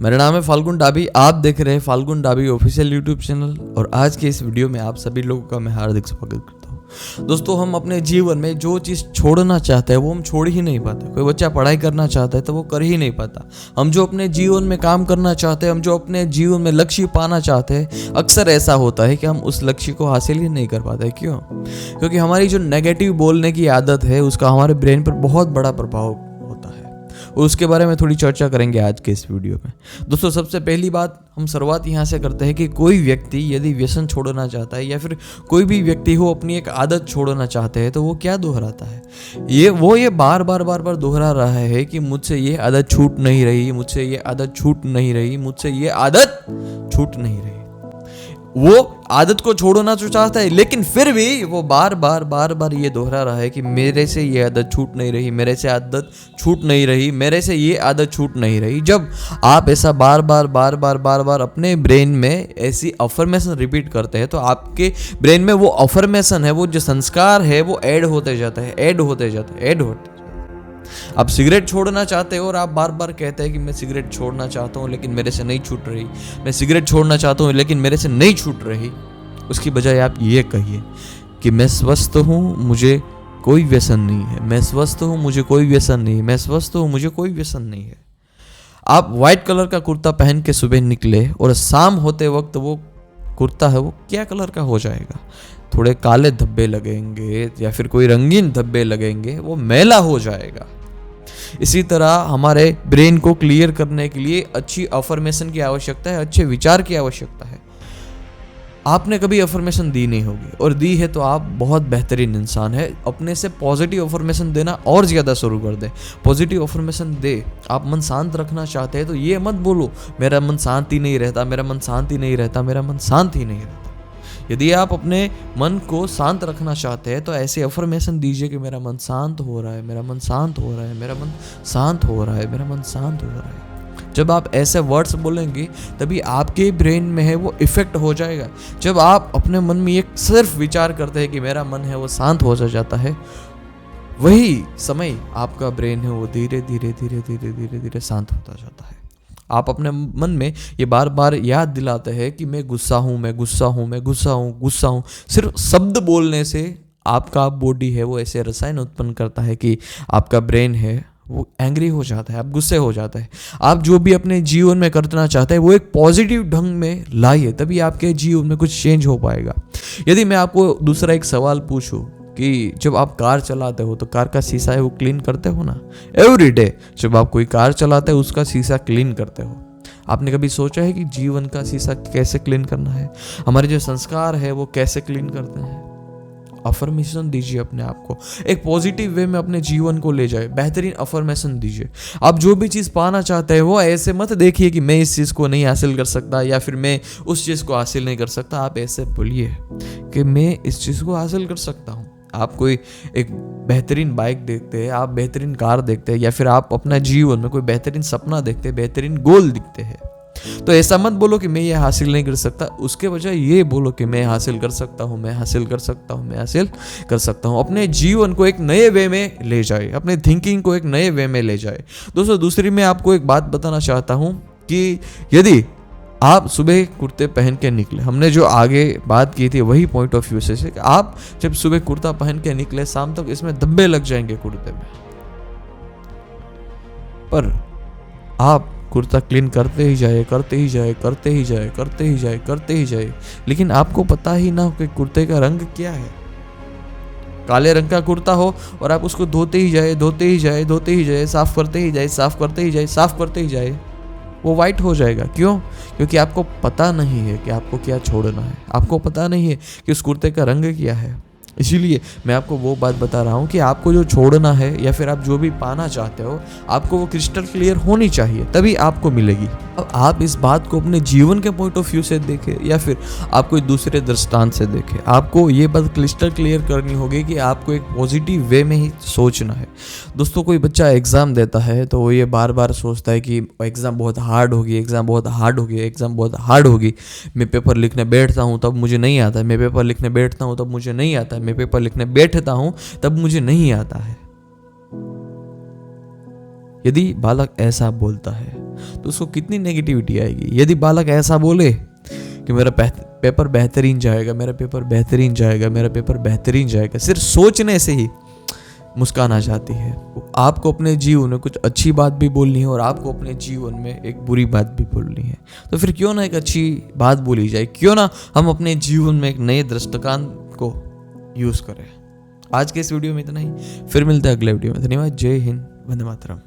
मेरा नाम है फाल्गुन डाबी। आप देख रहे हैं फाल्गुन डाबी ऑफिशियल यूट्यूब चैनल और आज के इस वीडियो में आप सभी लोगों का मैं हार्दिक स्वागत करता हूं। दोस्तों, हम अपने जीवन में जो चीज़ छोड़ना चाहते हैं वो हम छोड़ ही नहीं पाते। कोई बच्चा पढ़ाई करना चाहता है तो वो कर ही नहीं पाता। हम जो अपने जीवन में काम करना चाहते हैं, हम जो अपने जीवन में लक्ष्य पाना चाहते हैं, अक्सर ऐसा होता है कि हम उस लक्ष्य को हासिल ही नहीं कर पाते। क्यों? क्योंकि हमारी जो नेगेटिव बोलने की आदत है उसका हमारे ब्रेन पर बहुत बड़ा प्रभाव होता है और उसके बारे में थोड़ी चर्चा करेंगे आज के इस वीडियो में। दोस्तों, सबसे पहली बात हम शुरुआत यहाँ से करते हैं कि कोई व्यक्ति यदि व्यसन छोड़ना चाहता है या फिर कोई भी व्यक्ति हो अपनी एक आदत छोड़ना चाहते हैं तो वो क्या दोहराता है? ये बार बार दोहरा रहा है कि मुझसे ये आदत छूट नहीं रही, मुझसे ये आदत छूट नहीं रही, मुझसे ये आदत छूट नहीं रही। वो आदत को छोड़ना तो चाहता है लेकिन फिर भी वो बार बार ये दोहरा रहा है कि मेरे से ये आदत छूट नहीं रही, मेरे से आदत छूट नहीं रही, मेरे से ये आदत छूट नहीं रही। जब आप ऐसा बार बार अपने ब्रेन में ऐसी अफर्मेशन रिपीट करते हैं तो आपके ब्रेन में वो अफर्मेशन है, वो जो संस्कार है वो ऐड होते जाता है। आप सिगरेट छोड़ना चाहते हो और आप बार बार कहते हैं कि मैं सिगरेट छोड़ना चाहता हूँ लेकिन मेरे से नहीं छूट रही, मैं सिगरेट छोड़ना चाहता हूँ लेकिन मेरे से नहीं छूट रही। उसकी बजाय आप ये कहिए कि मैं स्वस्थ हूँ, मुझे कोई व्यसन नहीं है, मैं स्वस्थ हूँ, मुझे कोई व्यसन नहीं है, मैं स्वस्थ हूँ, मुझे कोई व्यसन नहीं है। आप व्हाइट कलर का कुर्ता पहन के सुबह निकले और शाम होते वक्त वो कुर्ता है वो क्या कलर का हो जाएगा? थोड़े काले धब्बे लगेंगे या फिर कोई रंगीन धब्बे लगेंगे, वो मैला हो जाएगा। इसी तरह हमारे ब्रेन को क्लियर करने के लिए अच्छी अफर्मेशन की आवश्यकता है, अच्छे विचार की आवश्यकता है। आपने कभी अफर्मेशन दी नहीं होगी और दी है तो आप बहुत बेहतरीन इंसान है। अपने से पॉजिटिव अफर्मेशन देना और ज़्यादा शुरू कर दे। पॉजिटिव अफर्मेशन दे। आप मन शांत रखना चाहते हैं तो ये मत बोलो मेरा मन शांति नहीं रहता, मेरा मन शांति नहीं रहता, मेरा मन शांत ही नहीं रहता। यदि आप अपने मन को शांत रखना चाहते हैं तो ऐसे अफर्मेशन दीजिए कि मेरा मन शांत हो रहा है, मेरा मन शांत हो रहा है, मेरा मन शांत हो रहा है, मेरा मन शांत हो रहा है। जब आप ऐसे वर्ड्स बोलेंगे तभी आपके ब्रेन में है वो इफेक्ट हो जाएगा। जब आप अपने मन में एक सिर्फ विचार करते हैं कि मेरा मन है वो शांत हो जाता है, वही समय आपका ब्रेन है वो धीरे धीरे शांत होता जाता है। आप अपने मन में ये बार बार याद दिलाते हैं कि मैं गुस्सा हूँ, मैं गुस्सा हूँ, मैं गुस्सा हूँ, गुस्सा हूँ। सिर्फ शब्द बोलने से आपका बॉडी है वो ऐसे रसायन उत्पन्न करता है कि आपका ब्रेन है वो एंग्री हो जाता है, आप गुस्से हो जाता है। आप जो भी अपने जीवन में करना चाहते हैं वो एक पॉजिटिव ढंग में लाइए, तभी आपके जीवन में कुछ चेंज हो पाएगा। यदि मैं आपको दूसरा एक सवाल पूछूं कि जब आप कार चलाते हो तो कार का शीशा है वो क्लीन करते हो ना? एवरी डे जब आप कोई कार चलाते हो उसका शीशा क्लीन करते हो। आपने कभी सोचा है कि जीवन का शीशा कैसे क्लीन करना है? हमारे जो संस्कार है वो कैसे क्लीन करते हैं? अफर्मेशन दीजिए अपने आप को, एक पॉजिटिव वे में अपने जीवन को ले जाए। बेहतरीन अफर्मेशन दीजिए। आप जो भी चीज़ पाना चाहते हैं वो ऐसे मत देखिए कि मैं इस चीज़ को नहीं हासिल कर सकता या फिर मैं उस चीज़ को हासिल नहीं कर सकता। आप ऐसे बोलिए कि मैं इस चीज़ को हासिल कर सकता हूँ। आप कोई एक बेहतरीन बाइक देखते हैं, आप बेहतरीन कार देखते हैं या फिर आप अपना जीवन में कोई बेहतरीन सपना देखते हैं, बेहतरीन गोल दिखते हैं, तो ऐसा मत बोलो कि मैं ये हासिल नहीं कर सकता। उसके बजाय ये बोलो कि मैं हासिल कर सकता हूँ, मैं हासिल कर सकता हूँ, मैं हासिल कर सकता हूँ। अपने जीवन को एक नए वे में ले जाए, अपने थिंकिंग को एक नए वे में ले जाए। दोस्तों, दूसरी मैं आपको एक बात बताना चाहता हूँ कि यदि आप सुबह कुर्ते पहन के निकले, हमने जो आगे बात की थी वही पॉइंट ऑफ व्यू से कि आप जब सुबह कुर्ता पहन के निकले शाम तक इसमें धब्बे लग जाएंगे कुर्ते में, पर आप कुर्ता क्लीन करते ही जाए, लेकिन आपको पता ही ना हो कि कुर्ते का रंग क्या है। काले रंग का कुर्ता हो और आप उसको धोते ही जाए, साफ करते ही जाए, वो वाइट हो जाएगा। क्यों? क्योंकि आपको पता नहीं है कि आपको क्या छोड़ना है, आपको पता नहीं है कि उस कुर्ते का रंग क्या है। इसीलिए मैं आपको वो बात बता रहा हूँ कि आपको जो छोड़ना है या फिर आप जो भी पाना चाहते हो आपको वो क्रिस्टल क्लियर होनी चाहिए, तभी आपको मिलेगी। अब आप इस बात को अपने जीवन के पॉइंट ऑफ व्यू से देखें या फिर आप कोई दूसरे दृष्टांत से देखें, आपको ये बात क्रिस्टल क्लियर करनी होगी कि आपको एक पॉजिटिव वे में ही सोचना है। दोस्तों, कोई बच्चा एग्ज़ाम देता है तो वो ये बार बार सोचता है कि एग्ज़ाम बहुत हार्ड होगी, मैं पेपर लिखने बैठता हूँ तब मुझे नहीं आता है, मैं पेपर लिखने बैठता हूँ तब मुझे नहीं आता है, मैं पेपर लिखने बैठता हूँ तब मुझे नहीं आता है। यदि बालक ऐसा बोलता है तो उसको कितनी नेगेटिविटी आएगी। यदि बालक ऐसा बोले कि मेरा पेपर बेहतरीन जाएगा, मेरा पेपर बेहतरीन जाएगा, मेरा पेपर बेहतरीन जाएगा, सिर्फ सोचने से ही मुस्कान आ जाती है। आपको अपने जीवन में कुछ अच्छी बात भी बोलनी है और आपको अपने जीवन में एक बुरी बात भी बोलनी है। तो फिर क्यों ना एक अच्छी बात बोली जाए, क्यों ना हम अपने जीवन में एक नए दृष्टिकोण को यूज़ करें। आज के इस वीडियो में इतना ही, फिर मिलते हैं अगले वीडियो में। धन्यवाद। जय हिंद, वंदे मातरम।